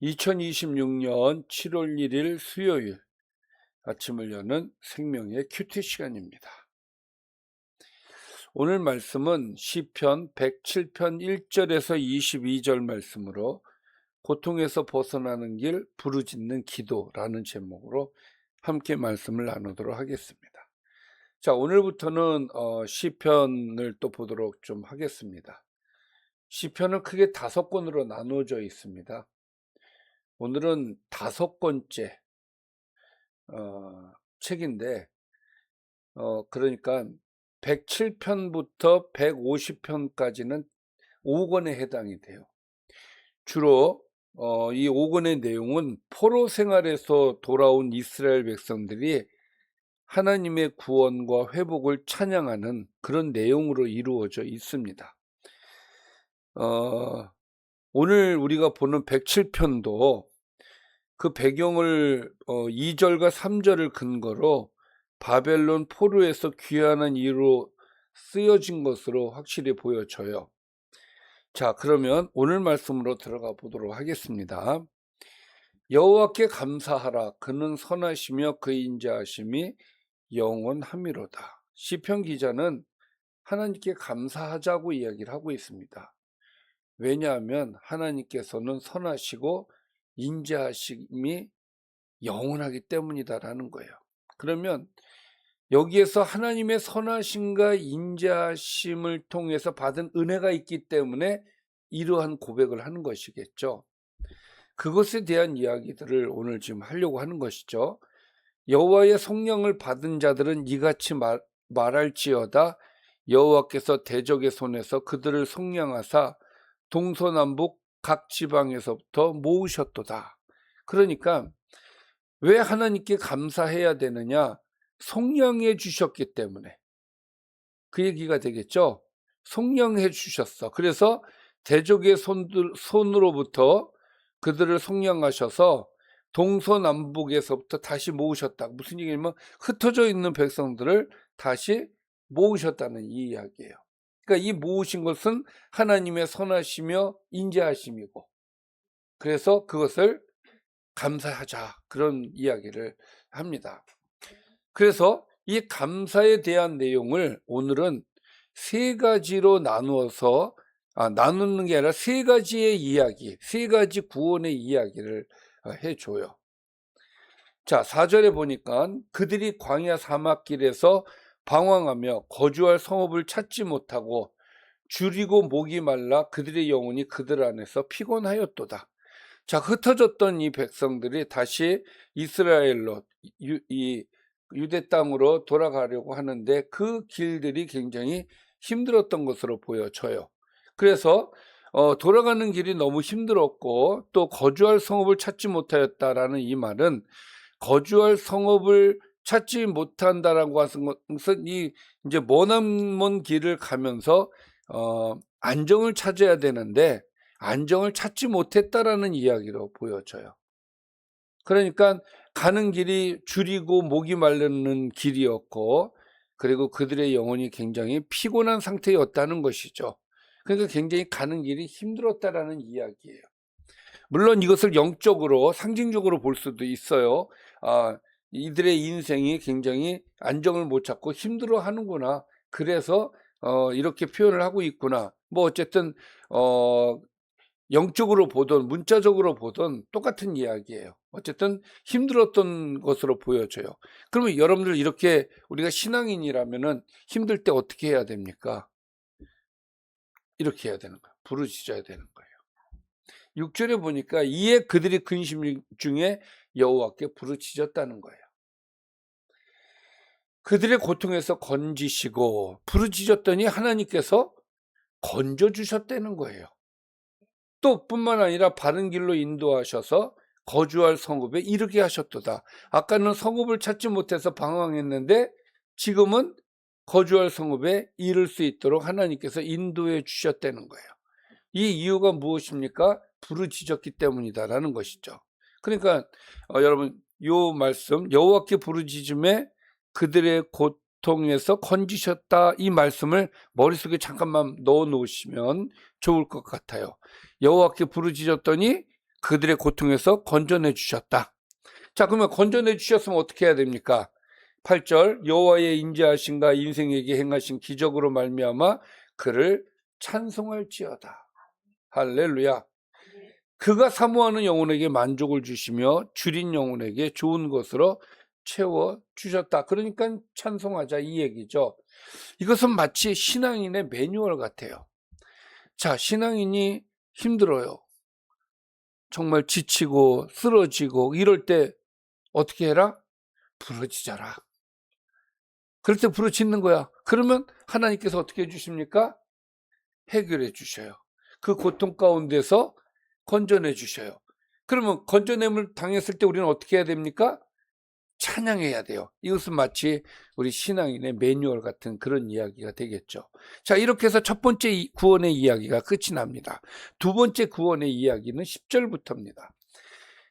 2026년 7월 1일 수요일 아침을 여는 생명의 큐티 시간입니다. 오늘 말씀은 시편 107편 1절에서 22절 말씀으로 고통에서 벗어나는 길 부르짖는 기도라는 제목으로 함께 말씀을 나누도록 하겠습니다. 자, 오늘부터는 시편을 또 보도록 좀 하겠습니다. 시편은 크게 5권으로 나누어져 있습니다. 오늘은 5권째 책인데 그러니까 107편부터 150편까지는 5권에 해당이 돼요. 주로 이 5권의 내용은 포로 생활에서 돌아온 이스라엘 백성들이 하나님의 구원과 회복을 찬양하는 그런 내용으로 이루어져 있습니다. 오늘 우리가 보는 107편도 그 배경을 2절과 3절을 근거로 바벨론 포로에서 귀환한 이유로 쓰여진 것으로 확실히 보여져요. 자, 그러면 오늘 말씀으로 들어가 보도록 하겠습니다. 여호와께 감사하라. 그는 선하시며 그의 인자하심이 영원함이로다. 시편 기자는 하나님께 감사하자고 이야기를 하고 있습니다. 왜냐하면 하나님께서는 선하시고 인자하심이 영원하기 때문이다라는 거예요. 그러면 여기에서 하나님의 선하심과 인자하심을 통해서 받은 은혜가 있기 때문에 이러한 고백을 하는 것이겠죠. 그것에 대한 이야기들을 오늘 지금 하려고 하는 것이죠. 여호와의 성령을 받은 자들은 이같이 말할지어다. 여호와께서 대적의 손에서 그들을 속량하사 동서남북 각 지방에서부터 모으셨도다. 그러니까 왜 하나님께 감사해야 되느냐? 속량해 주셨기 때문에. 그 얘기가 되겠죠. 속량해 주셨어. 그래서 대적의 손으로부터 그들을 속량하셔서 동서남북에서부터 다시 모으셨다. 무슨 얘기냐면 흩어져 있는 백성들을 다시 모으셨다는 이 이야기예요. 그러니까 이 모으신 것은 하나님의 선하시며 인자하심이고, 그래서 그것을 감사하자, 그런 이야기를 합니다. 그래서 이 감사에 대한 내용을 오늘은 3가지로 나누어서 나누는 게 아니라 3가지의 이야기, 3가지 구원의 이야기를 해줘요. 자, 4절에 보니까 그들이 광야 사막길에서 방황하며 거주할 성읍을 찾지 못하고 줄이고 목이 말라 그들의 영혼이 그들 안에서 피곤하였도다. 자, 흩어졌던 이 백성들이 다시 이스라엘로, 이 유대 땅으로 돌아가려고 하는데 그 길들이 굉장히 힘들었던 것으로 보여져요. 그래서 돌아가는 길이 너무 힘들었고 또 거주할 성읍을 찾지 못하였다라는 이 말은 거주할 성읍을 찾지 못한다라고 하는 것은 이제 머나먼 길을 가면서 안정을 찾아야 되는데 안정을 찾지 못했다라는 이야기로 보여져요. 그러니까 가는 길이 줄이고 목이 마르는 길이었고, 그리고 그들의 영혼이 굉장히 피곤한 상태였다는 것이죠. 그러니까 굉장히 가는 길이 힘들었다라는 이야기예요. 물론 이것을 영적으로 상징적으로 볼 수도 있어요. 이들의 인생이 굉장히 안정을 못 찾고 힘들어 하는구나. 그래서 이렇게 표현을 하고 있구나. 뭐 어쨌든 영적으로 보든 문자적으로 보든 똑같은 이야기예요. 어쨌든 힘들었던 것으로 보여져요. 그러면 여러분들 이렇게 우리가 신앙인이라면은 힘들 때 어떻게 해야 됩니까? 이렇게 해야 되는 거예요. 부르짖어야 되는 거예요. 6절에 보니까 이에 그들이 근심 중에 여호와께 부르짖었다는 거예요. 그들의 고통에서 건지시고 부르짖었더니 하나님께서 건져주셨다는 거예요. 또 뿐만 아니라 바른 길로 인도하셔서 거주할 성읍에 이르게 하셨도다. 아까는 성읍을 찾지 못해서 방황했는데 지금은 거주할 성읍에 이를 수 있도록 하나님께서 인도해 주셨다는 거예요. 이 이유가 무엇입니까? 부르짖었기 때문이다라는 것이죠. 그러니까 여러분 요 말씀 여호와께 부르짖음에 그들의 고통에서 건지셨다, 이 말씀을 머릿속에 잠깐만 넣어 놓으시면 좋을 것 같아요. 여호와께 부르짖었더니 그들의 고통에서 건져내 주셨다. 자, 그러면 건져내 주셨으면 어떻게 해야 됩니까? 8절 여호와의 인자하심과 인생에게 행하신 기적으로 말미암아 그를 찬송할지어다. 할렐루야. 그가 사모하는 영혼에게 만족을 주시며 줄인 영혼에게 좋은 것으로 채워 주셨다. 그러니까 찬송하자 이 얘기죠. 이것은 마치 신앙인의 매뉴얼 같아요. 자, 신앙인이 힘들어요. 정말 지치고 쓰러지고 이럴 때 어떻게 해라? 부르짖어라. 그럴 때 부르짖는 거야. 그러면 하나님께서 어떻게 해주십니까? 해결해 주셔요. 그 고통 가운데서 건져내 주셔요. 그러면 건져냄을 당했을 때 우리는 어떻게 해야 됩니까? 찬양해야 돼요. 이것은 마치 우리 신앙인의 매뉴얼 같은 그런 이야기가 되겠죠. 자, 이렇게 해서 첫 번째 구원의 이야기가 끝이 납니다. 두 번째 구원의 이야기는 10절부터입니다.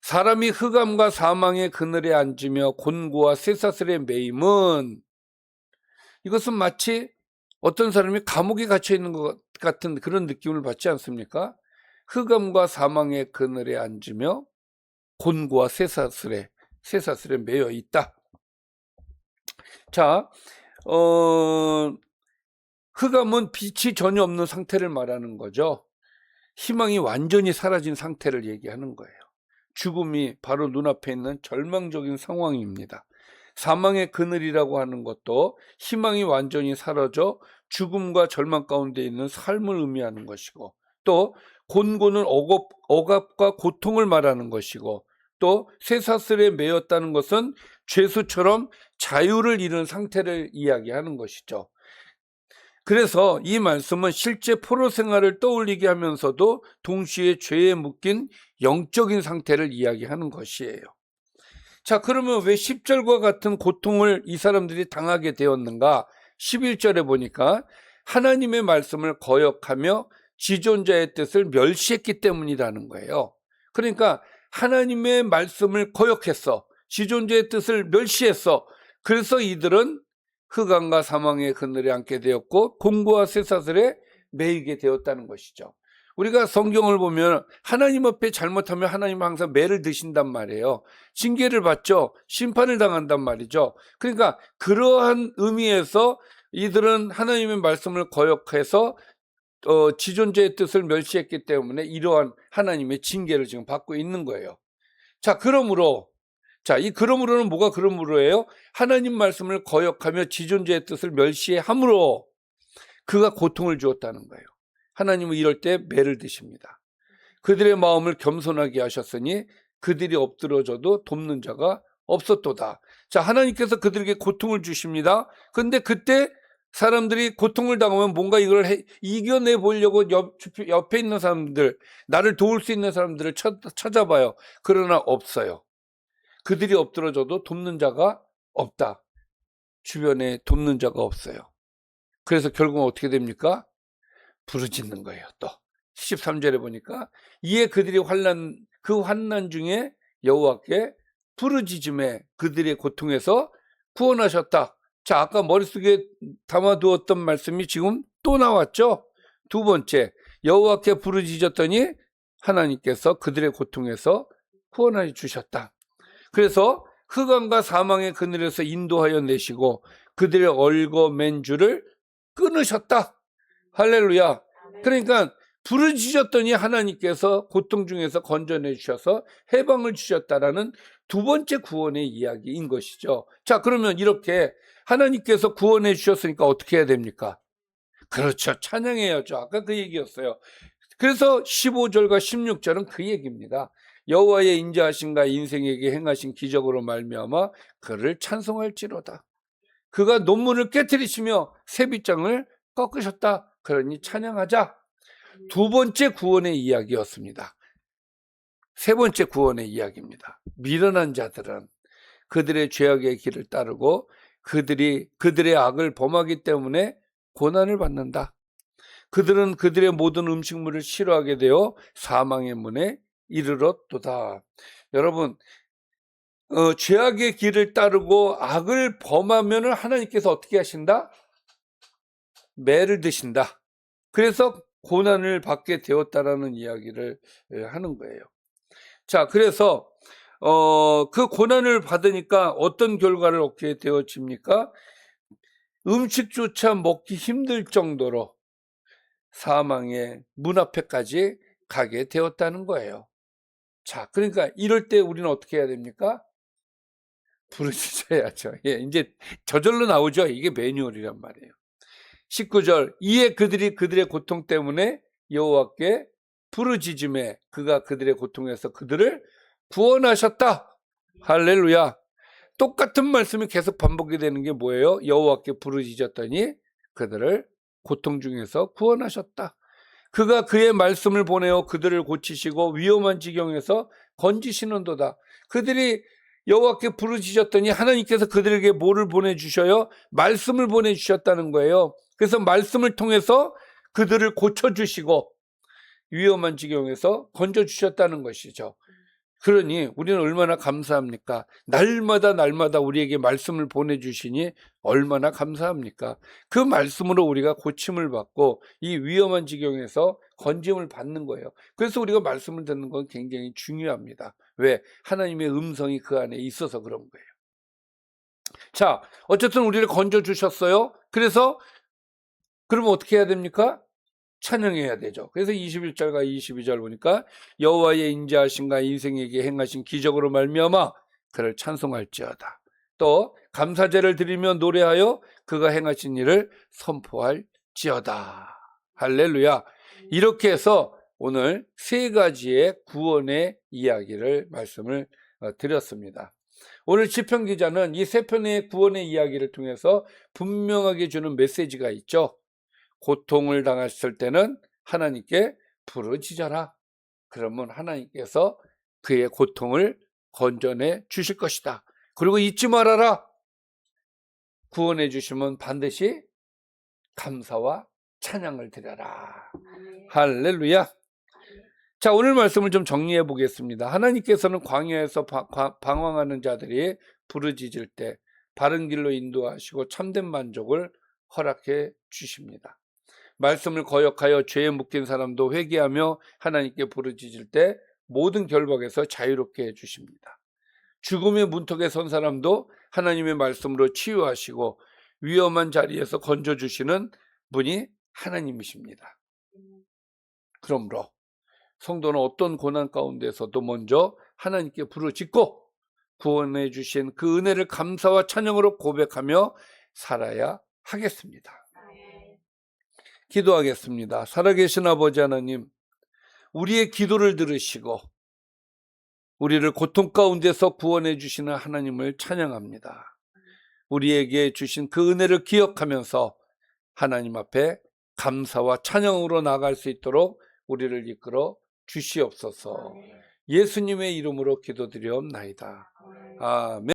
사람이 흑암과 사망의 그늘에 앉으며 곤고와 쇠사슬에 매임은, 이것은 마치 어떤 사람이 감옥에 갇혀 있는 것 같은 그런 느낌을 받지 않습니까? 흑암과 사망의 그늘에 앉으며 곤고와 쇠사슬에 매여 있다. 자, 흑암은 빛이 전혀 없는 상태를 말하는 거죠. 희망이 완전히 사라진 상태를 얘기하는 거예요. 죽음이 바로 눈앞에 있는 절망적인 상황입니다. 사망의 그늘이라고 하는 것도 희망이 완전히 사라져 죽음과 절망 가운데 있는 삶을 의미하는 것이고, 또 곤고는 억압과 고통을 말하는 것이고, 또 쇠사슬에 매였다는 것은 죄수처럼 자유를 잃은 상태를 이야기하는 것이죠. 그래서 이 말씀은 실제 포로 생활을 떠올리게 하면서도 동시에 죄에 묶인 영적인 상태를 이야기하는 것이에요. 자, 그러면 왜 10절과 같은 고통을 이 사람들이 당하게 되었는가? 11절에 보니까 하나님의 말씀을 거역하며 지존자의 뜻을 멸시했기 때문이라는 거예요. 그러니까 하나님의 말씀을 거역했어. 지존자의 뜻을 멸시했어. 그래서 이들은 흑암과 사망의 그늘에 앉게 되었고 곤고와 쇠사슬에 매이게 되었다는 것이죠. 우리가 성경을 보면 하나님 앞에 잘못하면 하나님은 항상 매를 드신단 말이에요. 징계를 받죠. 심판을 당한단 말이죠. 그러니까 그러한 의미에서 이들은 하나님의 말씀을 거역해서 지존자의 뜻을 멸시했기 때문에 이러한 하나님의 징계를 지금 받고 있는 거예요. 자, 이 그러므로는 뭐가 그러므로예요? 하나님 말씀을 거역하며 지존자의 뜻을 멸시함으로 그가 고통을 주었다는 거예요. 하나님은 이럴 때 매를 드십니다. 그들의 마음을 겸손하게 하셨으니 그들이 엎드러져도 돕는 자가 없었도다. 자, 하나님께서 그들에게 고통을 주십니다. 그런데 그때 사람들이 고통을 당하면 뭔가 이걸 이겨내 보려고 옆에 있는 사람들, 나를 도울 수 있는 사람들을 찾아봐요. 그러나 없어요. 그들이 엎드러져도 돕는 자가 없다. 주변에 돕는 자가 없어요. 그래서 결국은 어떻게 됩니까? 부르짖는 거예요. 또 13절에 보니까 이에 그들이 환난 중에 여호와께 부르짖음에 그들의 고통에서 구원하셨다. 자, 아까 머릿속에 담아두었던 말씀이 지금 또 나왔죠. 두 번째, 여호와께 부르짖었더니 하나님께서 그들의 고통에서 구원해 주셨다. 그래서 흑암과 사망의 그늘에서 인도하여 내시고 그들의 얽어맨 줄을 끊으셨다. 할렐루야. 그러니까 부르짖었더니 하나님께서 고통 중에서 건져내 주셔서 해방을 주셨다라는 두 번째 구원의 이야기인 것이죠. 자, 그러면 이렇게 하나님께서 구원해 주셨으니까 어떻게 해야 됩니까? 그렇죠. 찬양해야죠. 아까 그 얘기였어요. 그래서 15절과 16절은 그 얘기입니다. 여호와의 인자하심과 인생에게 행하신 기적으로 말미암아 그를 찬송할지로다. 그가 논문을 깨뜨리시며 새빗장을 꺾으셨다. 그러니 찬양하자. 두 번째 구원의 이야기였습니다. 세 번째 구원의 이야기입니다. 미련한 자들은 그들의 죄악의 길을 따르고 그들의 악을 범하기 때문에 고난을 받는다. 그들은 그들의 모든 음식물을 싫어하게 되어 사망의 문에 이르렀도다. 여러분, 죄악의 길을 따르고 악을 범하면 하나님께서 어떻게 하신다? 매를 드신다. 그래서 고난을 받게 되었다라는 이야기를 하는 거예요. 자, 그래서 그 고난을 받으니까 어떤 결과를 얻게 되어집니까? 음식조차 먹기 힘들 정도로 사망의 문 앞에까지 가게 되었다는 거예요. 자, 그러니까 이럴 때 우리는 어떻게 해야 됩니까? 부르짖어야죠. 예, 이제 저절로 나오죠. 이게 매뉴얼이란 말이에요. 19절, 이에 그들이 그들의 고통 때문에 여호와께 부르짖음에 그가 그들의 고통에서 그들을 구원하셨다. 할렐루야. 똑같은 말씀이 계속 반복이 되는 게 뭐예요? 여호와께 부르짖었더니 그들을 고통 중에서 구원하셨다. 그가 그의 말씀을 보내어 그들을 고치시고 위험한 지경에서 건지시는도다. 그들이 여호와께 부르짖었더니 하나님께서 그들에게 뭐를 보내주셔요? 말씀을 보내주셨다는 거예요. 그래서 말씀을 통해서 그들을 고쳐주시고 위험한 지경에서 건져주셨다는 것이죠. 그러니 우리는 얼마나 감사합니까? 날마다 우리에게 말씀을 보내주시니 얼마나 감사합니까? 그 말씀으로 우리가 고침을 받고 이 위험한 지경에서 건짐을 받는 거예요. 그래서 우리가 말씀을 듣는 건 굉장히 중요합니다. 왜? 하나님의 음성이 그 안에 있어서 그런 거예요. 자, 어쨌든 우리를 건져주셨어요. 그래서 그러면 어떻게 해야 됩니까? 찬양해야 되죠. 그래서 21절과 22절 보니까 여호와의 인자하심과 인생에게 행하신 기적으로 말미암아 그를 찬송할지어다. 또 감사제를 드리며 노래하여 그가 행하신 일을 선포할지어다. 할렐루야. 이렇게 해서 오늘 세 가지의 구원의 이야기를 말씀을 드렸습니다. 오늘 시편 기자는 이 세 편의 구원의 이야기를 통해서 분명하게 주는 메시지가 있죠. 고통을 당했을 때는 하나님께 부르짖어라. 그러면 하나님께서 그의 고통을 건져내 주실 것이다. 그리고 잊지 말아라. 구원해 주시면 반드시 감사와 찬양을 드려라. 할렐루야. 자, 오늘 말씀을 좀 정리해 보겠습니다. 하나님께서는 광야에서 방황하는 자들이 부르짖을 때 바른 길로 인도하시고 참된 만족을 허락해 주십니다. 말씀을 거역하여 죄에 묶인 사람도 회개하며 하나님께 부르짖을 때 모든 결박에서 자유롭게 해주십니다. 죽음의 문턱에 선 사람도 하나님의 말씀으로 치유하시고 위험한 자리에서 건져주시는 분이 하나님이십니다. 그러므로 성도는 어떤 고난 가운데서도 먼저 하나님께 부르짖고 구원해 주신 그 은혜를 감사와 찬양으로 고백하며 살아야 하겠습니다. 기도하겠습니다. 살아계신 아버지 하나님, 우리의 기도를 들으시고 우리를 고통 가운데서 구원해 주시는 하나님을 찬양합니다. 우리에게 주신 그 은혜를 기억하면서 하나님 앞에 감사와 찬양으로 나아갈 수 있도록 우리를 이끌어 주시옵소서. 예수님의 이름으로 기도드리옵나이다. 아멘.